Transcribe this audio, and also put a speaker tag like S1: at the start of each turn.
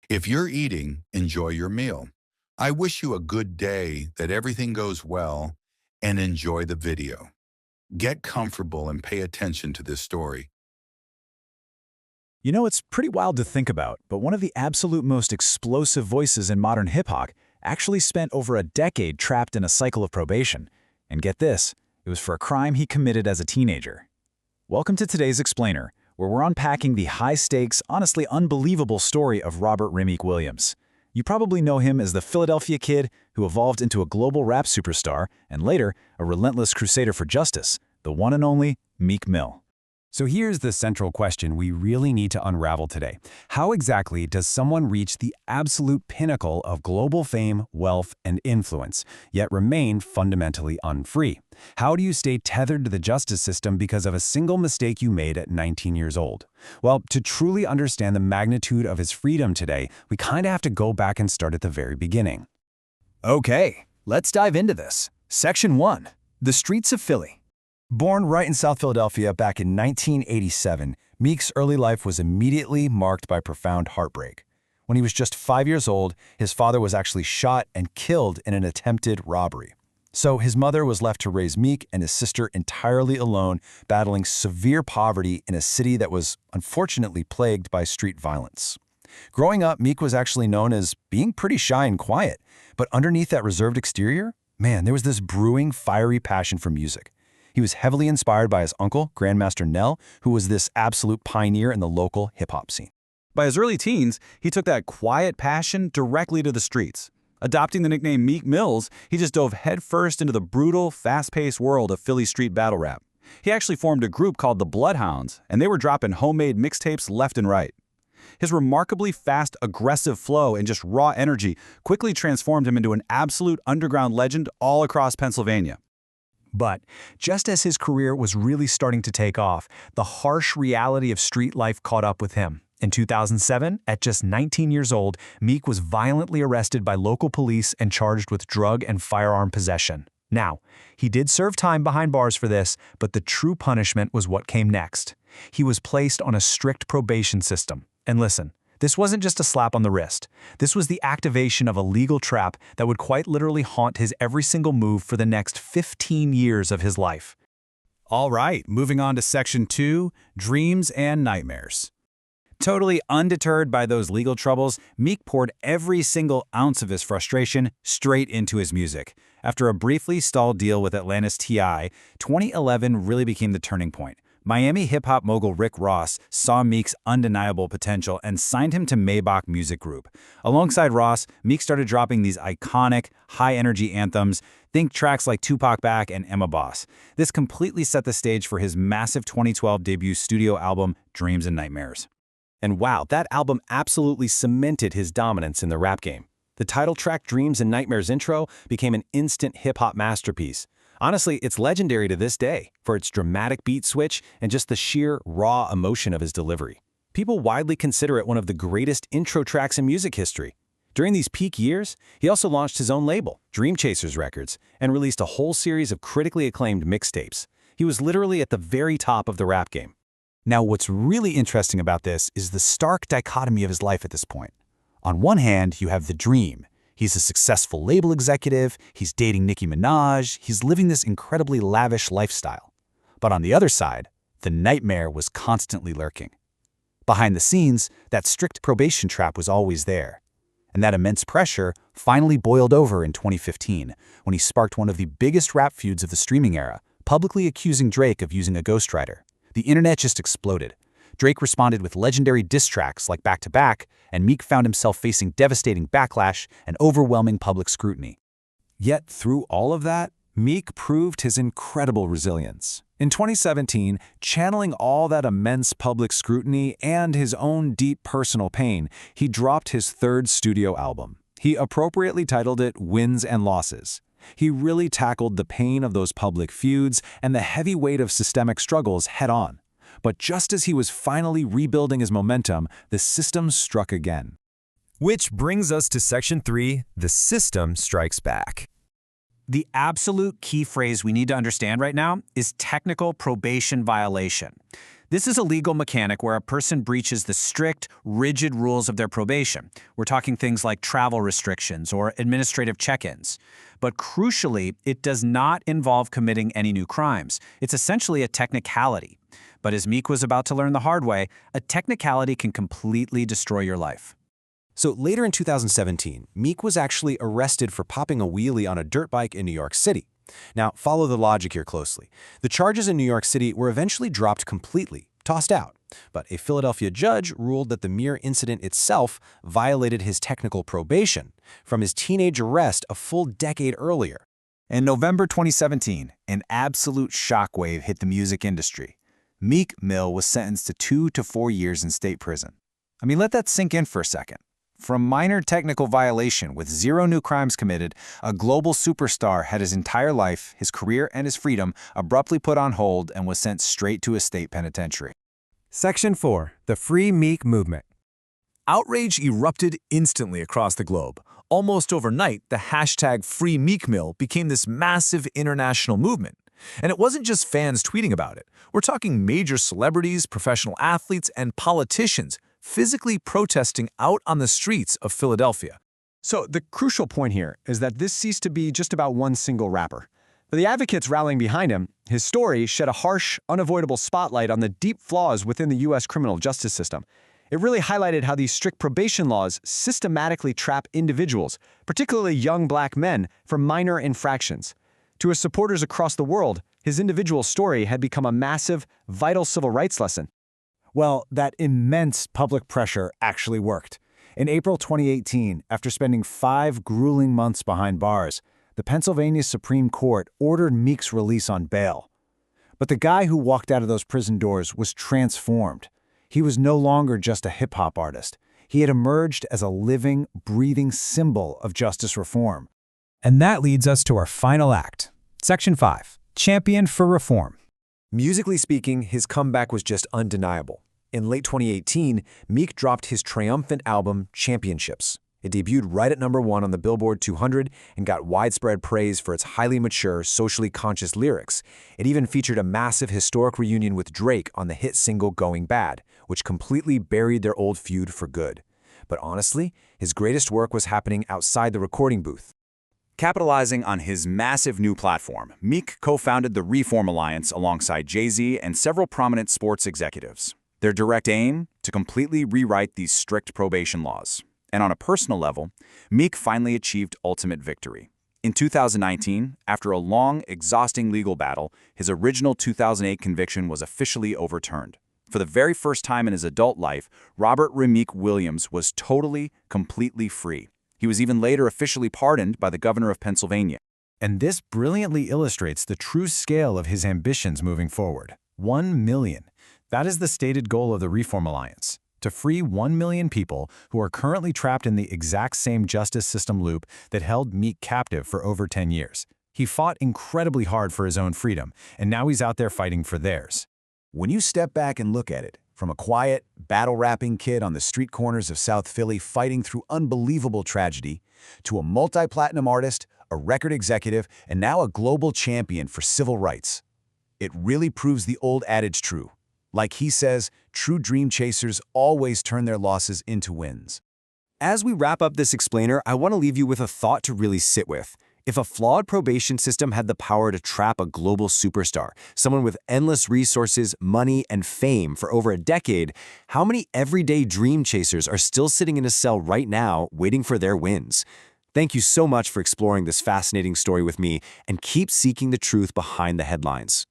S1: If you're eating, enjoy your meal. I wish you a good day, that everything goes well, and enjoy the video. Get comfortable and pay attention to this story.
S2: You know, it's pretty wild to think about, but one of the absolute most explosive voices in modern hip-hop actually spent over a decade trapped in a cycle of probation. And get this, it was for a crime he committed as a teenager. Welcome to today's Explainer, where we're unpacking the high-stakes, honestly unbelievable story of Robert Rihmeek Williams. You probably know him as the Philadelphia kid who evolved into a global rap superstar and later a relentless crusader for justice, the one and only Meek Mill.
S3: So here's the central question we really need to unravel today. How exactly does someone reach the absolute pinnacle of global fame, wealth, and influence, yet remain fundamentally unfree? How do you stay tethered to the justice system because of a single mistake you made at 19 years old? Well, to truly understand the magnitude of his freedom today, we kind of have to go back and start at the very beginning.
S2: Okay, let's dive into this. Section 1. The Streets of Philly.
S4: Born right in South Philadelphia back in 1987, Meek's early life was immediately marked by profound heartbreak. When he was just 5 years old, his father was actually shot and killed in an attempted robbery. So his mother was left to raise Meek and his sister entirely alone, battling severe poverty in a city that was unfortunately plagued by street violence. Growing up, Meek was actually known as being pretty shy and quiet, but underneath that reserved exterior, man, there was this brewing, fiery passion for music. He was heavily inspired by his uncle, Grandmaster Nell, who was this absolute pioneer in the local hip-hop scene.
S5: By his early teens, he took that quiet passion directly to the streets. Adopting the nickname Meek Mills, he just dove headfirst into the brutal, fast-paced world of Philly street battle rap. He actually formed a group called the Bloodhounds, and they were dropping homemade mixtapes left and right. His remarkably fast, aggressive flow and just raw energy quickly transformed him into an absolute underground legend all across Pennsylvania.
S2: But just as his career was really starting to take off, the harsh reality of street life caught up with him. In 2007, at just 19 years old, Meek was violently arrested by local police and charged with drug and firearm possession. Now, he did serve time behind bars for this, but the true punishment was what came next. He was placed on a strict probation system. And listen, this wasn't just a slap on the wrist. This was the activation of a legal trap that would quite literally haunt his every single move for the next 15 years of his life.
S5: All right, moving on to Section 2, Dreams and Nightmares. Totally undeterred by those legal troubles, Meek poured every single ounce of his frustration straight into his music. After a briefly stalled deal with Atlanta's T.I., 2011 really became the turning point. Miami hip-hop mogul Rick Ross saw Meek's undeniable potential and signed him to Maybach Music Group. Alongside Ross, Meek started dropping these iconic, high-energy anthems. Think tracks like Tupac Back and Emma Boss. This completely set the stage for his massive 2012 debut studio album, Dreams and Nightmares.
S3: And wow, that album absolutely cemented his dominance in the rap game. The title track Dreams and Nightmares intro became an instant hip-hop masterpiece. Honestly, it's legendary to this day for its dramatic beat switch and just the sheer, raw emotion of his delivery. People widely consider it one of the greatest intro tracks in music history. During these peak years, he also launched his own label, Dream Chasers Records, and released a whole series of critically acclaimed mixtapes. He was literally at the very top of the rap game.
S2: Now, what's really interesting about this is the stark dichotomy of his life at this point. On one hand, you have the dream. He's a successful label executive, he's dating Nicki Minaj, he's living this incredibly lavish lifestyle. But on the other side, the nightmare was constantly lurking. Behind the scenes, that strict probation trap was always there. And that immense pressure finally boiled over in 2015, when he sparked one of the biggest rap feuds of the streaming era, publicly accusing Drake of using a ghostwriter. The internet just exploded. Drake responded with legendary diss tracks like Back to Back, and Meek found himself facing devastating backlash and overwhelming public scrutiny.
S3: Yet through all of that, Meek proved his incredible resilience. In 2017, channeling all that immense public scrutiny and his own deep personal pain, he dropped his third studio album. He appropriately titled it Wins and Losses. He really tackled the pain of those public feuds and the heavy weight of systemic struggles head-on. But just as he was finally rebuilding his momentum, the system struck again.
S6: Which brings us to Section 3, the system strikes back.
S7: The absolute key phrase we need to understand right now is technical probation violation.
S5: This is a legal mechanic where a person breaches the strict, rigid rules of their probation. We're talking things like travel restrictions or administrative check-ins. But crucially, it does not involve committing any new crimes. It's essentially a technicality. But as Meek was about to learn the hard way, a technicality can completely destroy your life.
S3: So later in 2017, Meek was actually arrested for popping a wheelie on a dirt bike in New York City. Now, follow the logic here closely. The charges in New York City were eventually dropped completely, tossed out. But a Philadelphia judge ruled that the mere incident itself violated his technical probation from his teenage arrest a full decade earlier.
S5: In November 2017, an absolute shockwave hit the music industry. Meek Mill was sentenced to 2 to 4 years in state prison. I mean, let that sink in for a second. From minor technical violation with 0 new crimes committed, a global superstar had his entire life, his career, and his freedom abruptly put on hold and was sent straight to a state penitentiary.
S6: Section 4. The Free Meek Movement.
S7: Outrage erupted instantly across the globe. Almost overnight, the hashtag Free Meek Mill became this massive international movement. And it wasn't just fans tweeting about it. We're talking major celebrities, professional athletes, and politicians physically protesting out on the streets of Philadelphia.
S3: So the crucial point here is that this ceased to be just about one single rapper. For the advocates rallying behind him, his story shed a harsh, unavoidable spotlight on the deep flaws within the U.S. criminal justice system. It really highlighted how these strict probation laws systematically trap individuals, particularly young black men, for minor infractions. To his supporters across the world, his individual story had become a massive, vital civil rights lesson.
S2: Well, that immense public pressure actually worked. In April 2018, after spending 5 grueling months behind bars, the Pennsylvania Supreme Court ordered Meek's release on bail. But the guy who walked out of those prison doors was transformed. He was no longer just a hip-hop artist. He had emerged as a living, breathing symbol of justice reform.
S5: And that leads us to our final act. Section 5. Champion for Reform.
S3: Musically speaking, his comeback was just undeniable. In late 2018, Meek dropped his triumphant album, Championships. It debuted right at #1 on the Billboard 200 and got widespread praise for its highly mature, socially conscious lyrics. It even featured a massive historic reunion with Drake on the hit single Going Bad, which completely buried their old feud for good. But honestly, his greatest work was happening outside the recording booth.
S2: Capitalizing on his massive new platform, Meek co-founded the Reform Alliance alongside Jay-Z and several prominent sports executives. Their direct aim? To completely rewrite these strict probation laws. And on a personal level, Meek finally achieved ultimate victory. In 2019, after a long, exhausting legal battle, his original 2008 conviction was officially overturned. For the very first time in his adult life, Robert Rihmeek Williams was totally, completely free. He was even later officially pardoned by the governor of Pennsylvania.
S5: And this brilliantly illustrates the true scale of his ambitions moving forward. 1 million. That is the stated goal of the Reform Alliance, to free 1 million people who are currently trapped in the exact same justice system loop that held Meek captive for over 10 years. He fought incredibly hard for his own freedom, and now he's out there fighting for theirs.
S4: When you step back and look at it, from a quiet, battle-rapping kid on the street corners of South Philly fighting through unbelievable tragedy, to a multi-platinum artist, a record executive, and now a global champion for civil rights, it really proves the old adage true. Like he says, true dream chasers always turn their losses into wins.
S3: As we wrap up this explainer, I want to leave you with a thought to really sit with. If a flawed probation system had the power to trap a global superstar, someone with endless resources, money, and fame for over a decade, how many everyday dream chasers are still sitting in a cell right now waiting for their wins? Thank you so much for exploring this fascinating story with me, and keep seeking the truth behind the headlines.